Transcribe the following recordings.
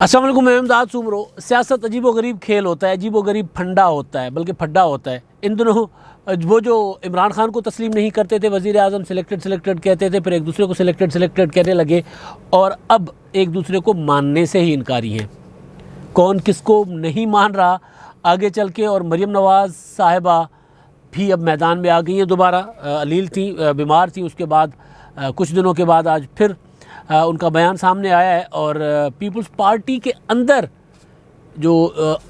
अस्सलाम वालेकुम, मैं इमदाद सुमरो। सियासत अजीब व गरीब खेल होता है, अजीब व गरीब फंडा होता है, बल्कि फड्डा होता है। इन दिनों वो जो इमरान खान को तस्लीम नहीं करते थे, वज़ीर आज़म सिलेक्टेड कहते थे, फिर एक दूसरे को सिलेक्टेड कहने लगे और अब एक दूसरे को मानने से ही इनकारी हैं। कौन किसको नहीं मान रहा आगे चल के। और मरीम नवाज़ साहिबा भी अब मैदान में आ गई हैं दोबारा। अलील थी, बीमार थी, उसके बाद कुछ दिनों के बाद आज फिर उनका बयान सामने आया है। और पीपल्स पार्टी के अंदर जो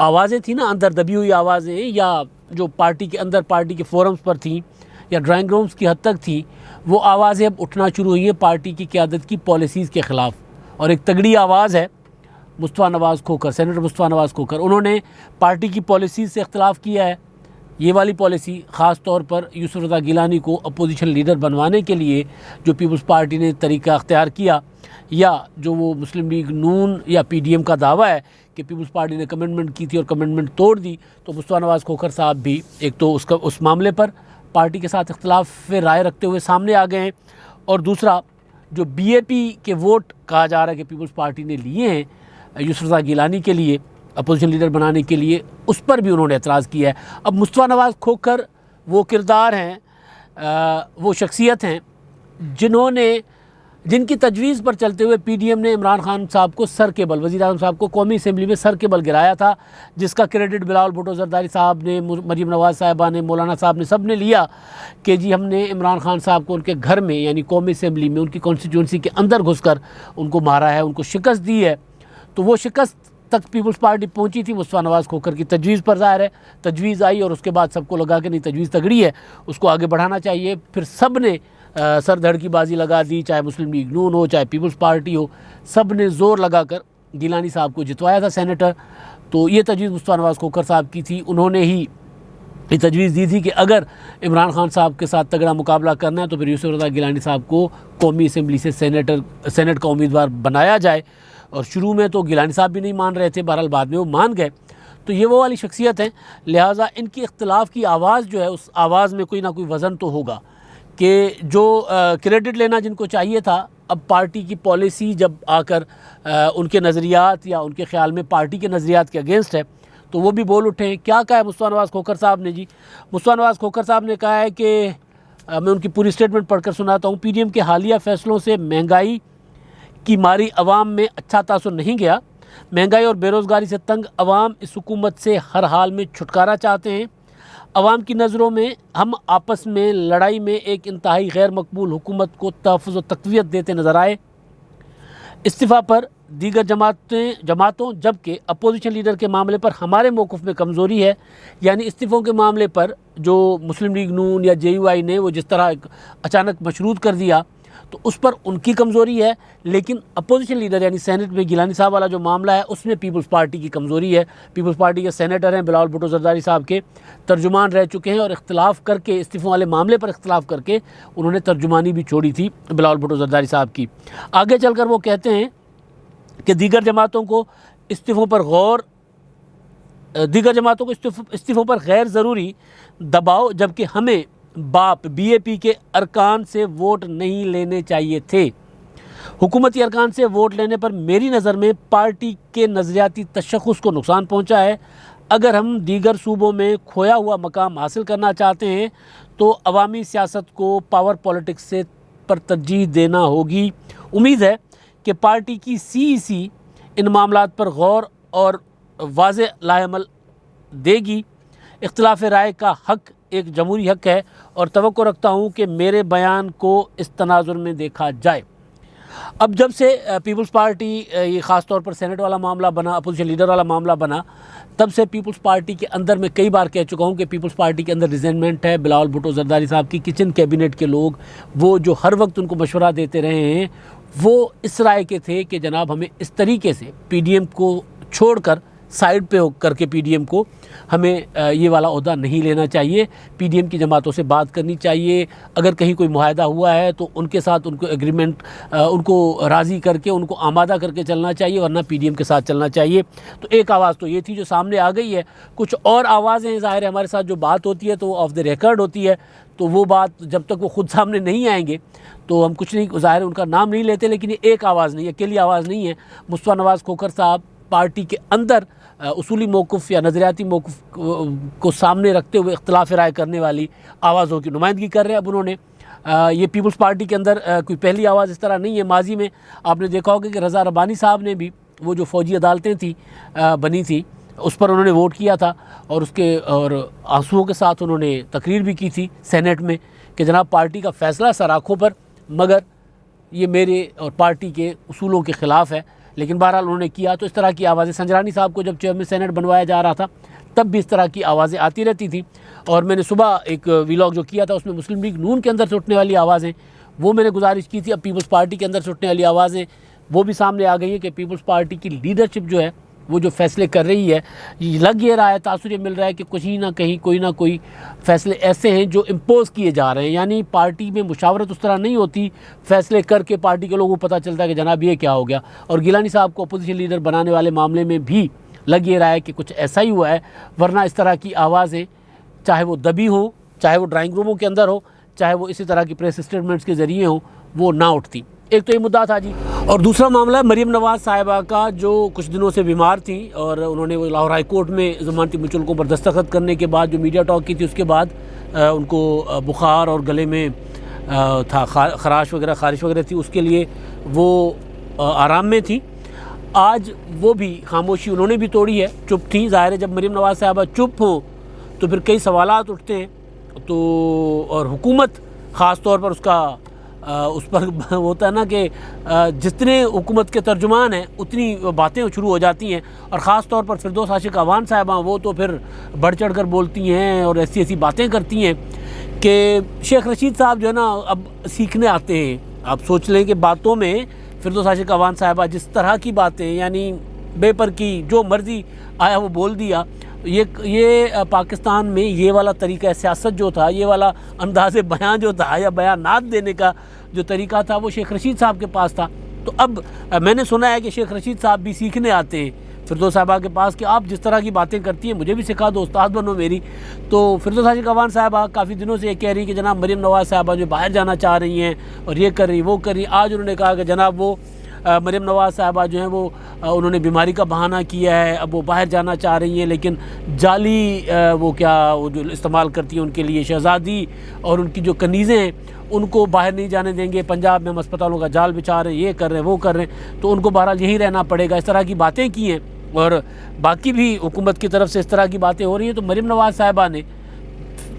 आवाज़ें थी ना, अंदर दबी हुई आवाज़ें, या जो पार्टी के अंदर पार्टी के फोरम्स पर थी या ड्राइंग रूम्स की हद तक थी, वो आवाज़ें अब उठना शुरू हुई हैं पार्टी की क़यादत की पॉलिसीज़ के ख़िलाफ़। और एक तगड़ी आवाज़ है मुस्तफ़ा नवाज़ खोखर, सेनेटर मुस्तफ़ा नवाज़ खोखर। उन्होंने पार्टी की पॉलिसीज़ से इख्तलाफ़ किया है। ये वाली पॉलिसी ख़ास तौर पर यूसुफ रज़ा गिलानी को अपोजिशन लीडर बनवाने के लिए जो पीपल्स पार्टी ने तरीका अख्तियार किया, या जो वो मुस्लिम लीग नून या पीडीएम का दावा है कि पीपल्स पार्टी ने कमिटमेंट की थी और कमिटमेंट तोड़ दी, तो मुस्तफ़ा नवाज़ खोखर साहब भी एक तो उस मामले पर पार्टी के साथ इख्तलाफ राय रखते हुए सामने आ गए हैं। और दूसरा, जो बीएपी के वोट कहा जा रहा है कि पीपल्स पार्टी ने लिए हैं यूसुफ रज़ा गिलानी के लिए अपोजिशन लीडर बनाने के लिए, उस पर भी उन्होंने एतराज़ किया है। अब मुस्तफ़ा नवाज़ खोखर वो किरदार हैं, वो शख्सियत हैं जिनकी तजवीज़ पर चलते हुए पीडीएम ने इमरान खान साहब को सर के बल, वज़ीर आज़म साहब को कौमी असम्बली में सर के बल गिराया था, जिसका क्रेडिट बिलावल भुट्टो ज़रदारी साहब ने, मरीम नवाज़ साहिबा ने, मौलाना साहब ने, सब ने लिया कि जी हमने इमरान खान साहब को उनके घर में यानी कौमी असम्बली में उनकी कॉन्स्टिट्यूंसी के अंदर घुसकर उनको मारा है, उनको शिकस्त दी है। तो वो शिकस्त तक पीपल्स पार्टी पहुंची थी मुस्तफ़ा नवाज़ खोखर की तजवीज़ पर। ज़ाहिर है तजवीज़ आई और उसके बाद सबको लगा कि नहीं, तजवीज़ तगड़ी है, उसको आगे बढ़ाना चाहिए। फिर सब ने सर धड़ की बाजी लगा दी, चाहे मुस्लिम लीग नून हो, चाहे पीपल्स पार्टी हो, सब ने ज़ोर लगाकर गिलानी साहब को जितवाया था सेनेटर। तो ये तजवीज़ मुस्तफ़ा नवाज़ खोखर साहब की थी। उन्होंने ही ये तजवीज़ दी थी कि अगर इमरान खान साहब के साथ तगड़ा मुकाबला करना है तो फिर यूसुफ रज़ा गिलानी साहब को कौमी असम्बली से सेनेट का उम्मीदवार बनाया जाए। और शुरू में तो गिलानी साहब भी नहीं मान रहे थे, बहरहाल बाद में वो मान गए। तो ये वो वाली शख्सियत है, लिहाजा इनकी इख्तलाफ की आवाज़ जो है, उस आवाज़ में कोई ना कोई वज़न तो होगा कि जो क्रेडिट लेना जिनको चाहिए था, अब पार्टी की पॉलिसी जब आकर उनके नज़रियात या उनके ख़्याल में पार्टी के नज़रियात के अगेंस्ट है, तो वो भी बोल उठे। क्या कहा है मुस्तफ़ा नवाज़ खोखर साहब ने? जी, मुस्तफ़ा नवाज़ खोखर साहब ने कहा है कि मैं उनकी पूरी स्टेटमेंट पढ़कर सुनाता हूँ। पीडीएम के हालिया फ़ैसलों से महंगाई की मारी अवाम में अच्छा तासुर नहीं गया। महंगाई और बेरोज़गारी से तंग अवाम इस हुकूमत से हर हाल में छुटकारा चाहते हैं। अवाम की नज़रों में हम आपस में लड़ाई में एक इंतहाई गैर मकबूल हुकूमत को तहफ़्फ़ुज़ व तक़वियत देते नज़र आए। इस्तीफ़ा पर दीगर जमातों जबकि अपोजिशन लीडर के मामले पर हमारे मौक़िफ़ में कमज़ोरी है। यानी इस्तीफ़ों के मामले पर जो मुस्लिम लीग नून या JUI ने वो जिस तरह अचानक मशरूत कर दिया, तो उस पर उनकी कमज़ोरी है। लेकिन अपोजिशन लीडर यानी सेनेट में गिलानी साहब वाला जो मामला है, उसमें पीपल्स पार्टी की कमज़ोरी है। पीपल्स पार्टी के सेनेटर हैं, बिलावल भुट्टो ज़रदारी साहब के तर्जुमान रह चुके हैं और इख्तलाफ करके, इस्तीफ़ों वाले मामले पर इख्तलाफ करके उन्होंने तर्जुमानी भी छोड़ी थी बिलावल भुट्टो ज़रदारी साहब की। आगे चलकर वो कहते हैं कि दीगर जमातों को इस्तीफ़ों पर गैर ज़रूरी दबाव, जबकि हमें BAP के अरकान से वोट नहीं लेने चाहिए थे। हुकूमती अरकान से वोट लेने पर मेरी नज़र में पार्टी के नज़रियाती तशख़्ख़ुस को नुकसान पहुंचा है। अगर हम दीगर सूबों में खोया हुआ मकाम हासिल करना चाहते हैं तो अवामी सियासत को पावर पॉलिटिक्स से पर तरजीह देना होगी। उम्मीद है कि पार्टी की CEC इन मामलात पर गौर और वाज़ेह लाएअमल देगी। इख्तिलाफ़ राय का हक़ एक जमहूरी हक़ है और तवक्को रखता हूँ कि मेरे बयान को इस तनाजुर में देखा जाए। अब जब से पीपल्स पार्टी ये ख़ास तौर पर सेनेट वाला मामला बना, अपोजिशन लीडर वाला मामला बना, तब से पीपल्स पार्टी के अंदर मैं कई बार कह चुका हूँ कि पीपल्स पार्टी के अंदर रिजेंटमेंट है। बिलावल भुट्टो ज़रदारी साहब की किचन कैबिनेट के लोग, वो जो हर वक्त उनको मशवरा देते रहे हैं, वो इस राय के थे कि जनाब हमें इस तरीके से पीडीएम को छोड़कर साइड पे करके पीडीएम को हमें ये वाला ओहदा नहीं लेना चाहिए। पीडीएम की जमातों से बात करनी चाहिए। अगर कहीं कोई मुआहदा हुआ है तो उनके साथ उनको एग्रीमेंट, उनको राज़ी करके, उनको आमादा करके चलना चाहिए, वरना पीडीएम के साथ चलना चाहिए। तो एक आवाज़ तो ये थी जो सामने आ गई है। कुछ और आवाज़ें ज़ाहिर है हमारे साथ जो बात होती है तो वो ऑफ द रिकॉर्ड होती है, तो वो बात जब तक वो ख़ुद सामने नहीं आएंगे तो हम कुछ नहीं, ज़ाहिर उनका नाम नहीं लेते। लेकिन ये एक आवाज़ नहीं, अकेली आवाज़ नहीं है। मुस्तफ़ा नवाज़ खोखर साहब पार्टी के अंदर उसूली मौक़िफ़ या नज़रियाती मौक़िफ़ को सामने रखते हुए इख्तिलाफ़ राय करने वाली आवाज़ों की नुमाइंदगी कर रहे हैं। अब उन्होंने ये पीपल्स पार्टी के अंदर कोई पहली आवाज़ इस तरह नहीं है। माजी में आपने देखा होगा कि रज़ा रब्बानी साहब ने भी वो जो फ़ौजी अदालतें थी बनी थी उस पर उन्होंने वोट किया था और आंसुओं के साथ उन्होंने तकरीर भी की थी सेनेट में कि जनाब पार्टी का फ़ैसला सर आँखों पर, मगर ये मेरे और पार्टी के उसूलों के ख़िलाफ़ है। लेकिन बहरहाल उन्होंने किया। तो इस तरह की आवाज़ें संजरानी साहब को जब चेयरमैन सेनेट बनवाया जा रहा था तब भी इस तरह की आवाज़ें आती रहती थी। और मैंने सुबह एक व्लॉग जो किया था उसमें मुस्लिम लीग नून के अंदर से उठने वाली आवाज़ें वो मैंने गुजारिश की थी। अब पीपल्स पार्टी के अंदर से उठने वाली आवाज़ें वो भी सामने आ गई है कि पीपल्स पार्टी की लीडरशिप जो है वो जो फ़ैसले कर रही है, लग ये रहा है, तासुर ये मिल रहा है कि कहीं ना कहीं कोई ना कोई फ़ैसले ऐसे हैं जो इम्पोज़ किए जा रहे हैं। यानी पार्टी में मुशावरत उस तरह नहीं होती, फ़ैसले करके पार्टी के लोगों को पता चलता है कि जनाब ये क्या हो गया। और गिलानी साहब को अपोजिशन लीडर बनाने वाले मामले में भी लग ये रहा है कि कुछ ऐसा ही हुआ है, वरना इस तरह की आवाज़ें चाहे वो दबी हो, चाहे वो ड्राइंग रूमों के अंदर हो, चाहे वो इसी तरह की प्रेस स्टेटमेंट्स के ज़रिए हो, वो ना उठती। एक तो ये मुद्दा था जी। और दूसरा मामला है मरीम नवाज़ साहिबा का, जो कुछ दिनों से बीमार थी और उन्होंने वो लाहौर हाई कोर्ट में ज़मानती मुचलकों पर दस्तखत करने के बाद जो मीडिया टॉक की थी उसके बाद उनको बुखार और गले में था खराश वगैरह, खारिश वगैरह थी, उसके लिए वो आराम में थी। आज वो भी खामोशी उन्होंने भी तोड़ी है, चुप थी। ज़ाहिर है जब मरीम नवाज़ साहिबा चुप हो तो फिर कई सवालात उठते हैं। तो और हुकूमत ख़ास तौर पर उस पर होता है ना कि जितने हुकूमत के तर्जुमान हैं उतनी बातें शुरू हो जाती हैं। और ख़ास तौर पर फिरदौस आशिक अवान साहिबा वो तो फिर बढ़ चढ़ कर बोलती हैं और ऐसी ऐसी बातें करती हैं कि शेख रशीद साहब जो है ना अब सीखने आते हैं। आप सोच लें कि बातों में फिरदौस आशिक अवान साहिबा जिस तरह की बातें, यानी बेपर की जो मर्ज़ी आया वो बोल दिया। ये पाकिस्तान में ये वाला तरीका सियासत जो था, ये वाला अंदाज़े बयान जो था या बयानात देने का जो तरीका था वो शेख रशीद साहब के पास था। तो अब मैंने सुना है कि शेख रशीद साहब भी सीखने आते हैं फिरदौस साहिबा के पास कि आप जिस तरह की बातें करती हैं मुझे भी सिखा दो, उस्ताद बनो मेरी। तो फिरदौस आशिक अवान साहिबा काफ़ी दिनों से ये कह रही कि जनाब मरीम नवाज़ साहिबा जो बाहर जाना चाह रही हैं और ये कर रही वो कर रही। आज उन्होंने कहा कि जनाब वो मरीम नवाज़ साहिबा जो हैं वो उन्होंने बीमारी का बहाना किया है, अब वो बाहर जाना चाह रही हैं, लेकिन जाली वो जो इस्तेमाल करती हैं उनके लिए शहज़ादी और उनकी जो कनीज़ें हैं उनको बाहर नहीं जाने देंगे, पंजाब में हम अस्पतालों का जाल बिछा रहे हैं, ये कर रहे हैं वो कर रहे हैं, तो उनको बहरहाल यहीं रहना पड़ेगा। इस तरह की बातें की हैं और बाकी भी हुकूमत की तरफ से इस तरह की बातें हो रही हैं। तो मरीम नवाज़ साहिबा ने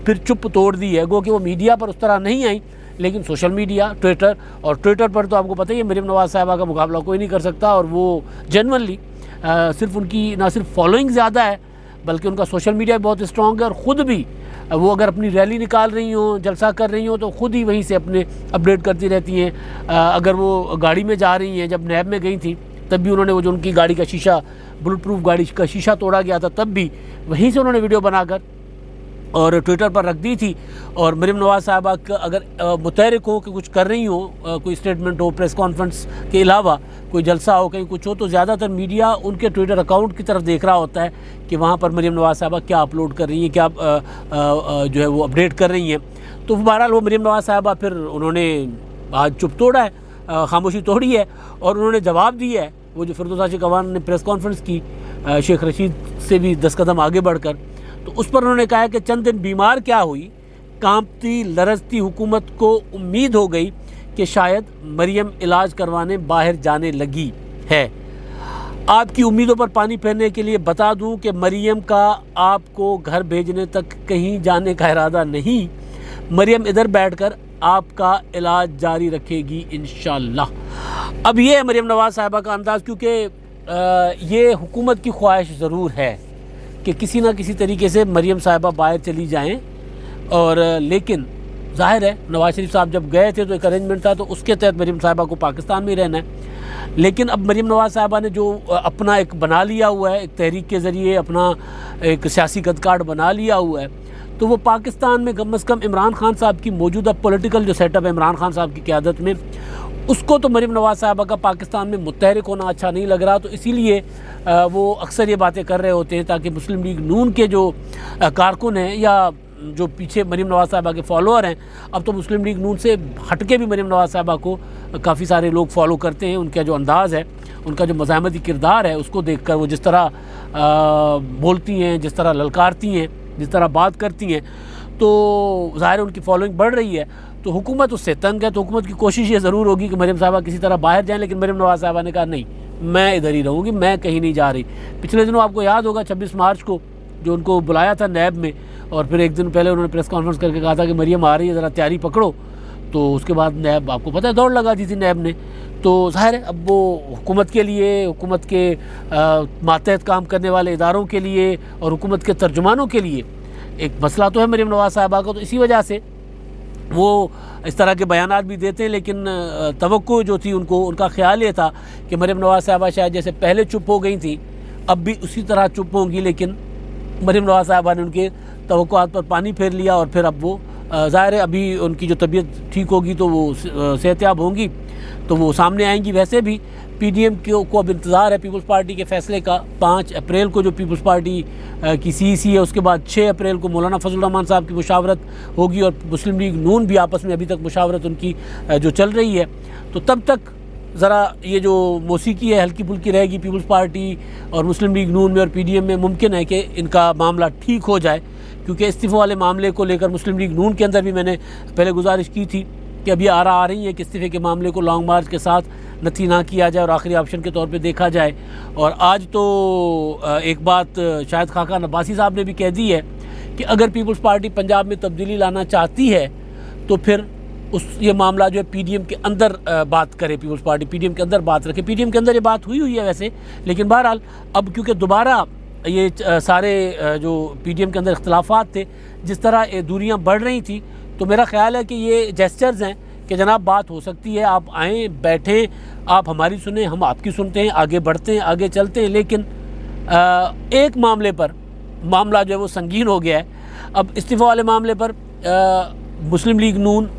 फिर चुप तोड़ दी है। गो कि वो मीडिया पर उस तरह नहीं आई, लेकिन सोशल मीडिया, ट्विटर पर तो आपको पता ही है मरीम नवाज़ साहिबा का मुकाबला कोई नहीं कर सकता। और वो जेन्युइनली सिर्फ उनकी ना सिर्फ फॉलोइंग ज़्यादा है बल्कि उनका सोशल मीडिया बहुत स्ट्रॉन्ग है। और ख़ुद भी वो अगर अपनी रैली निकाल रही हो, जलसा कर रही हो, तो ख़ुद ही वहीं से अपने अपडेट करती रहती हैं। अगर वो गाड़ी में जा रही हैं, जब नैब में गई थी तब भी उन्होंने वो जो उनकी गाड़ी का शीशा, बुलेट प्रूफ गाड़ी का शीशा तोड़ा गया था, तब भी वहीं से उन्होंने वीडियो बनाकर और ट्विटर पर रख दी थी। और मरीम नवाज़ साहिबा का अगर मुतहरिक हो कि कुछ कर रही हो, कोई स्टेटमेंट हो, प्रेस कॉन्फ्रेंस के अलावा कोई जलसा हो, कहीं कुछ हो, तो ज़्यादातर मीडिया उनके ट्विटर अकाउंट की तरफ देख रहा होता है कि वहाँ पर मरीम नवाज़ साहिबा क्या अपलोड कर रही हैं, क्या जो है वो अपडेट कर रही हैं। तो बहरहाल वो मरीम नवाज़ साहिबा फिर उन्होंने आज चुप तोड़ा है, खामोशी तोड़ी है और उन्होंने जवाब दिया है। वो जो फिरदौस आशिक अवान ने प्रेस कॉन्फ्रेंस की शेख रशीद से भी 10 कदम आगे बढ़कर, तो उस पर उन्होंने कहा कि चंद दिन बीमार क्या हुई, कांपती लरजती हुकूमत को उम्मीद हो गई कि शायद मरियम इलाज करवाने बाहर जाने लगी है। आपकी उम्मीदों पर पानी फेरने के लिए बता दूं कि मरियम का आपको घर भेजने तक कहीं जाने का इरादा नहीं। मरियम इधर बैठकर आपका इलाज जारी रखेगी इंशाअल्लाह। अब ये है मरियम नवाज़ साहिबा का अंदाज़, क्योंकि ये हुकूमत की ख्वाहिश ज़रूर है कि किसी ना किसी तरीके से मरियम साहिबा बाहर चली जाएं। और लेकिन जाहिर है नवाज़ शरीफ साहब जब गए थे तो एक अरेंजमेंट था, तो उसके तहत मरियम साहिबा को पाकिस्तान में रहना है। लेकिन अब मरियम नवाज़ साहिबा ने जो अपना एक बना लिया हुआ है, एक तहरीक के ज़रिए अपना एक सियासी कद कार्ड बना लिया हुआ है, तो वो पाकिस्तान में कम अज़ कम इमरान खान साहब की मौजूदा पॉलिटिकल जो सेटअप है इमरान खान साहब की क़यादत में, उसको तो मरियम नवाज़ साहिबा का पाकिस्तान में मुतहरिक होना अच्छा नहीं लग रहा। तो इसीलिए वो अक्सर ये बातें कर रहे होते हैं ताकि मुस्लिम लीग नून के जो कारकुन हैं या जो पीछे मरियम नवाज़ साहिबा के फॉलोअर हैं, अब तो मुस्लिम लीग नून से हटके भी मरियम नवाज़ साहिबा को काफ़ी सारे लोग फॉलो करते हैं, उनका जो अंदाज़ है उनका जो मज़ाहमती किरदार है उसको देखकर, वो जिस तरह बोलती हैं, जिस तरह ललकारती हैं, जिस तरह बात करती हैं, तो ज़ाहिर है उनकी फॉलोइंग बढ़ रही है। तो हुकूमत उससे तंग है। तो हुकूमत की कोशिश ये ज़रूर होगी कि मरीम साहबा किसी तरह बाहर जाएँ, लेकिन मरीम नवाज़ साहबा ने कहा नहीं, मैं इधर ही रहूँगी, मैं कहीं नहीं जा रही। पिछले दिनों आपको याद होगा 26 मार्च को जो उनको बुलाया था नैब में, और फिर एक दिन पहले उन्होंने प्रेस कॉन्फ्रेंस करके कहा था कि मरीम आ रही है, ज़रा तैयारी पकड़ो। तो उसके बाद नैब, आपको पता है, दौड़ लगा दी थी नैब ने। तो ज़ाहिर है अब वो हुकूमत के लिए, हुकूमत के मातहत काम करने वाले इदारों के लिए और हुकूमत के तर्जुमानों के लिए एक मसला तो है मरीम नवाज़ साहबा को। तो इसी वजह से वो इस तरह के बयानात भी देते हैं, लेकिन तवक्को जो थी उनको, उनका ख्याल ये था कि मरीम नवाज़ साहबा शायद जैसे पहले चुप हो गई थी अब भी उसी तरह चुप होंगी, लेकिन मरीम नवाज़ साहबा ने उनके तवक्कुआत पर पानी फेर लिया और फिर अब वो ज़ाहिर है अभी उनकी जो तबीयत ठीक होगी तो वो सेहतयाब होंगी तो वो सामने आएंगी। वैसे भी पीडीएम को अब इंतज़ार है पीपल्स पार्टी के फ़ैसले का। 5 अप्रैल को जो पीपल्स पार्टी की सीईसी है, उसके बाद 6 अप्रैल को मौलाना फजल रहमान साहब की मुशावरत होगी और मुस्लिम लीग नून भी आपस में अभी तक मुशावरत उनकी जो चल रही है। तो तब तक ज़रा ये जो मौसीकी है हल्की फुल्की रहेगी पीपल्स पार्टी और मुस्लिम लीग नून में और पीडीएम में। मुमकिन है कि इनका मामला ठीक हो जाए, क्योंकि इस्तीफ़े वाले मामले को लेकर मुस्लिम लीग नून के अंदर भी मैंने पहले गुजारिश की थी कि अभी आ रही है कि इस्तीफ़े के मामले को लॉन्ग मार्च के साथ नथी ना किया जाए और आखिरी ऑप्शन के तौर पे देखा जाए। और आज तो एक बात शायद खाकान अब्बासी साहब ने भी कह दी है कि अगर पीपल्स पार्टी पंजाब में तब्दीली लाना चाहती है तो फिर ये मामला जो है पीडीएम के अंदर बात करे, पीपल्स पार्टी पीडीएम के अंदर बात रखे। पीडीएम के अंदर ये बात हुई है वैसे, लेकिन बहरहाल अब क्योंकि दोबारा ये सारे जो पीडीएम के अंदर इख्तलाफात थे, जिस तरह दूरियां बढ़ रही थी, तो मेरा ख्याल है कि ये जेस्चर्स हैं कि जनाब बात हो सकती है, आप आएँ, बैठें, आप हमारी सुने, हम आपकी सुनते हैं, आगे बढ़ते हैं, आगे चलते हैं। लेकिन एक मामले पर मामला जो है वो संगीन हो गया है। अब इस्तीफ़ा वाले मामले पर मुस्लिम लीग नून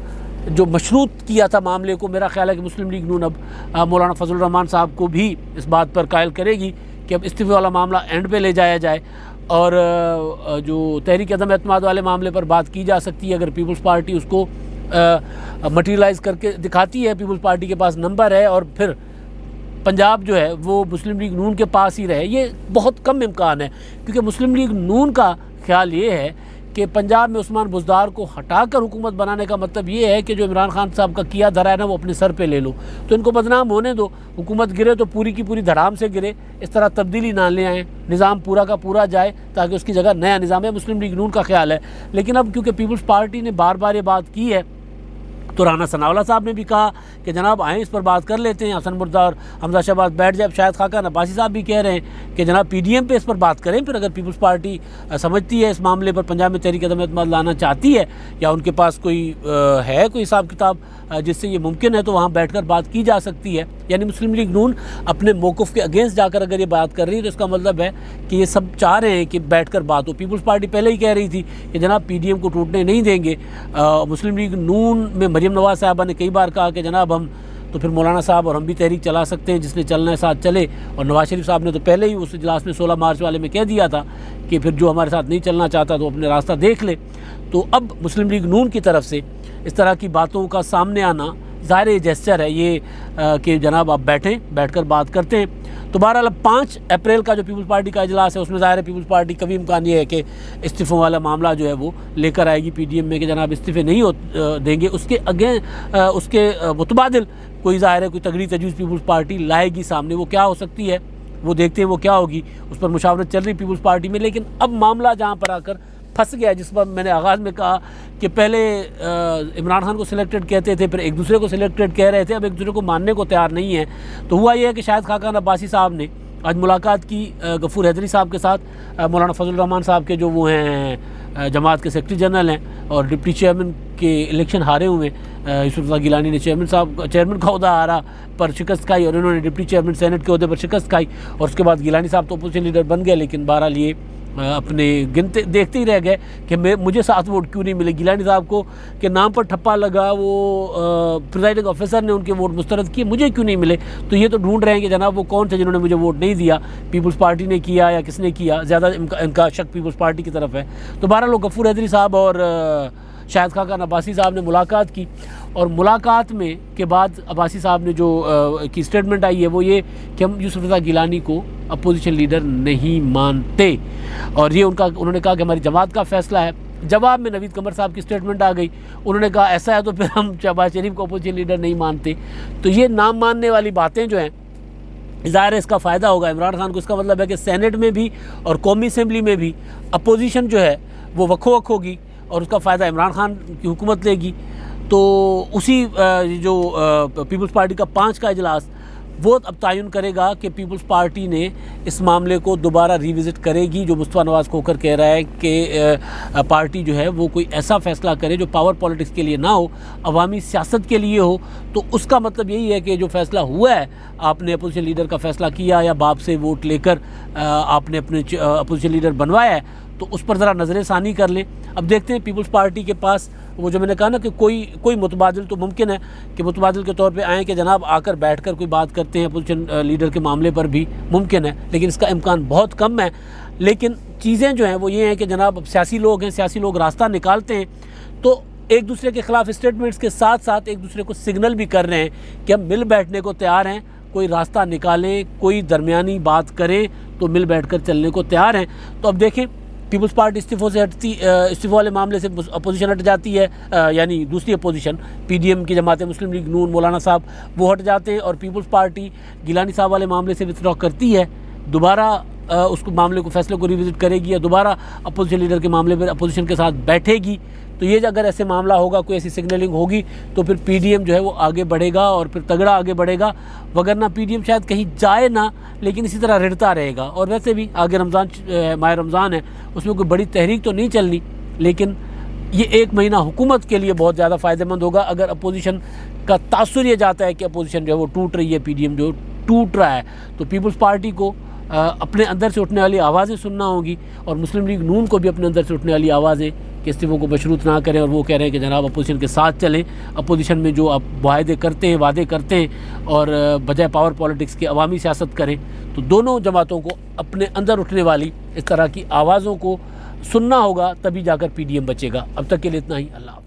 जो मशरूत किया था मामले को, मेरा ख्याल है कि मुस्लिम लीग नून अब मौलाना फजल रहमान साहब को भी इस बात पर कायल करेगी कि अब इस्तीफ़े वाला मामला एंड पे ले जाया जाए और जो तहरीक अदम एतमाद वाले मामले पर बात की जा सकती है। अगर पीपल्स पार्टी उसको मटीरियलाइज़ करके दिखाती है, पीपल्स पार्टी के पास नंबर है और फिर पंजाब जो है वो मुस्लिम लीग नून के पास ही रहे, ये बहुत कम इम्कान है। क्योंकि मुस्लिम लीग नून का ख्याल ये है कि पंजाब में उस्मान बुज़दार को हटाकर हुकूमत बनाने का मतलब ये है कि जो इमरान खान साहब का किया धरा है ना वो अपने सर पे ले लो, तो इनको बदनाम होने दो। हुकूमत गिरे तो पूरी की पूरी धड़ाम से गिरे, इस तरह तब्दीली ना ले आएँ, निज़ाम पूरा का पूरा जाए ताकि उसकी जगह नया निज़ाम है। मुस्लिम लीग नून का ख्याल है। लेकिन अब क्योंकि पीपल्स पार्टी ने बार बार ये बात की है, तो राना सनावला साहब ने भी कहा कि जनाब आएँ, इस पर बात कर लेते हैं, हसन मुर्दा और हमजा शहबाज बैठ जाए। शायद खाकान अब्बासी साहब भी कह रहे हैं कि जनाब पीडीएम पे इस पर बात करें। फिर अगर पीपल्स पार्टी समझती है इस मामले पर पंजाब में तहरीक अदम एतमाद लाना चाहती है या उनके पास कोई है कोई हिसाब किताब जिससे ये मुमकिन है, तो वहाँ बैठकर बात की जा सकती है। यानी मुस्लिम लीग नून अपने मौक़िफ़ के अगेंस्ट जाकर अगर ये बात कर रही है तो इसका मतलब है कि ये सब चाह रहे हैं कि बैठकर बात हो। पीपल्स पार्टी पहले ही कह रही थी कि जनाब पीडीएम को टूटने नहीं देंगे। मुस्लिम लीग नून में मरीम नवाज़ साहबा ने कई बार कहा कि जनाब हम तो फिर मौलाना साहब और हम भी तहरीक चला सकते हैं, जिसने चलना है साथ चले। और नवाज शरीफ साहब ने तो पहले ही उस इजलास में 16 मार्च वाले में कह दिया था कि फिर जो हमारे साथ नहीं चलना चाहता तो अपने रास्ता देख ले। तो अब मुस्लिम लीग नून की तरफ से इस तरह की बातों का सामने आना ज़ाहिर जेस्चर है ये कि जनाब आप बैठकर बात करते हैं। तो बहरहाल 5 अप्रैल का जो पीपल्स पार्टी का इजलास है उसमें ज़ाहिर है पीपल्स पार्टी का भी इम्कान ये है कि इस्तीफ़ों वाला मामला जो है वो लेकर आएगी पीडीएम में कि जनाब इस्तीफ़े नहीं देंगे। उसके मुतबादिल कोई ज़ाहिर है कोई तगड़ी तजवीज़ पीपल्स पार्टी लाएगी सामने। वो क्या हो सकती है वो देखते हैं, वो क्या होगी, उस पर मुशावरत चल रही पीपल्स पार्टी में। लेकिन अब मामला जहाँ पर आकर फंस गया, जिस पर मैंने आगाज़ में कहा कि पहले इमरान खान को सिलेक्टेड कहते थे, फिर एक दूसरे को सिलेक्टेड कह रहे थे, अब एक दूसरे को मानने को तैयार नहीं है। तो हुआ यह है कि शायद खाकान अब्बासी साहब ने आज मुलाकात की गफूर हैदरी साहब के साथ, मौलाना फजल रहमान साहब के जो वो हैं जमात के सेक्रेटरी जनरल हैं और डिप्टी चेयरमैन के इलेक्शन हारे हुए यूसुफ गिलानी ने चेयरमैन का अहदा हारा पर शिकस्त खाई और इन्होंने डिप्टी चेयरमैन सेनेट के अहदे पर शिकस्त खाई। और उसके बाद गिलानी साहब तो अपोजिशन लीडर बन गए, लेकिन बहरहाल ये अपने गिनते देखते ही रह गए कि मुझे 7 वोट क्यों नहीं मिले। गिलानी साहब को के नाम पर ठप्पा लगा, वो प्रिजाइडिंग ऑफिसर ने उनके वोट मुस्तरद किए, मुझे क्यों नहीं मिले। तो ये तो ढूंढ रहे हैं कि जनाब वो कौन थे जिन्होंने मुझे वोट नहीं दिया, पीपल्स पार्टी ने किया या किसने किया। ज़्यादा इनका शक पीपल्स पार्टी की तरफ है। तो बहरहाल गफूर हैदरी साहब और शाहिद खाकान अब्बासी साहब ने मुलाकात की, और मुलाकात में के बाद अब्बासी साहब ने जो की स्टेटमेंट आई है वो ये कि हम यूसुफ रज़ा गिलानी को अपोजिशन लीडर नहीं मानते, और ये उन्होंने कहा कि हमारी जमात का फ़ैसला है। जवाब में नवीद कमर साहब की स्टेटमेंट आ गई, उन्होंने कहा ऐसा है तो फिर हम शहबाज शरीफ को अपोजिशन लीडर नहीं मानते। तो ये नाम मानने वाली बातें जो हैं, ज़ाहिर है इसका फ़ायदा होगा इमरान खान को। इसका मतलब है कि सेनेट में भी और कौमी असम्बली में भी अपोजिशन जो है वो वक्फो वक्फ होगी, और उसका फ़ायदा इमरान खान की हुकूमत लेगी। तो उसी जो पीपल्स पार्टी का 5 का इजलास वो अब तयन करेगा कि पीपल्स पार्टी ने इस मामले को दोबारा रिविज़िट करेगी। जो मुस्तफ़ा नवाज़ खोखर कह रहा है कि पार्टी जो है वो कोई ऐसा फ़ैसला करे जो पावर पॉलिटिक्स के लिए ना हो, अवामी सियासत के लिए हो, तो उसका मतलब यही है कि जो फ़ैसला हुआ है, आपने अपोजिशन लीडर का फ़ैसला किया या बाप से वोट लेकर आपने अपने अपोजिशन लीडर बनवाया है, तो उस पर ज़रा नज़र षानी कर लें। अब देखते हैं पीपल्स पार्टी के पास वो जो मैंने कहा ना कि कोई मुतबादिल तो मुमकिन है कि मुतबादिल के तौर पे आएँ कि जनाब आकर बैठकर कोई बात करते हैं अपोजिशन लीडर के मामले पर भी मुमकिन है, लेकिन इसका इम्कान बहुत कम है। लेकिन चीज़ें जो हैं वो ये हैं कि जनाब अब सियासी लोग हैं, सियासी लोग रास्ता निकालते हैं, तो एक दूसरे के ख़िलाफ़ स्टेटमेंट्स के साथ साथ एक दूसरे को सिग्नल भी कर रहे हैं कि हम मिल बैठने को तैयार हैं, कोई रास्ता निकालें, कोई दरमियानी बात करें तो मिल बैठकर चलने को तैयार हैं। तो अब देखें पीपल्स पार्टी इस्तीफ़ों वाले मामले से अपोजिशन हट जाती है, यानी दूसरी अपोजिशन पीडीएम की जमात मुस्लिम लीग नून मौलाना साहब वो हट जाते हैं, और पीपल्स पार्टी गिलानी साहब वाले मामले से विथड्रॉ करती है, दोबारा उसको मामले को फैसले को रिविज़िट करेगी या दोबारा अपोजिशन लीडर के मामले पर अपोजिशन के साथ बैठेगी। तो ये अगर ऐसे मामला होगा, कोई ऐसी सिग्नलिंग होगी, तो फिर पीडीएम जो है वो आगे बढ़ेगा और फिर तगड़ा आगे बढ़ेगा, वगरना पीडीएम शायद कहीं जाए ना, लेकिन इसी तरह रिढ़ता रहेगा। और वैसे भी आगे माह रमज़ान है, उसमें कोई बड़ी तहरीक तो नहीं चलनी, लेकिन ये 1 महीना हुकूमत के लिए बहुत ज़्यादा फ़ायदेमंद होगा। अगर अपोजिशन का तासुर ये जाता है कि अपोजिशन जो है वो टूट रही है, पीडीएम जो टूट रहा है, तो पीपल्स पार्टी को अपने अंदर से उठने वाली आवाज़ें सुनना होगी, और मुस्लिम लीग नून को भी अपने अंदर से उठने वाली आवाज़ें कि इस्तीफ़ों को मशरूत ना करें, और वो कह रहे हैं कि जनाब अपोजिशन के साथ चलें, अपोजिशन में जो आप वादे करते हैं और बजाय पावर पॉलिटिक्स के अवामी सियासत करें। तो दोनों जमातों को अपने अंदर उठने वाली इस तरह की आवाज़ों को सुनना होगा, तभी जाकर पीडीएम बचेगा। अब तक के लिए इतना ही। अल्लाह।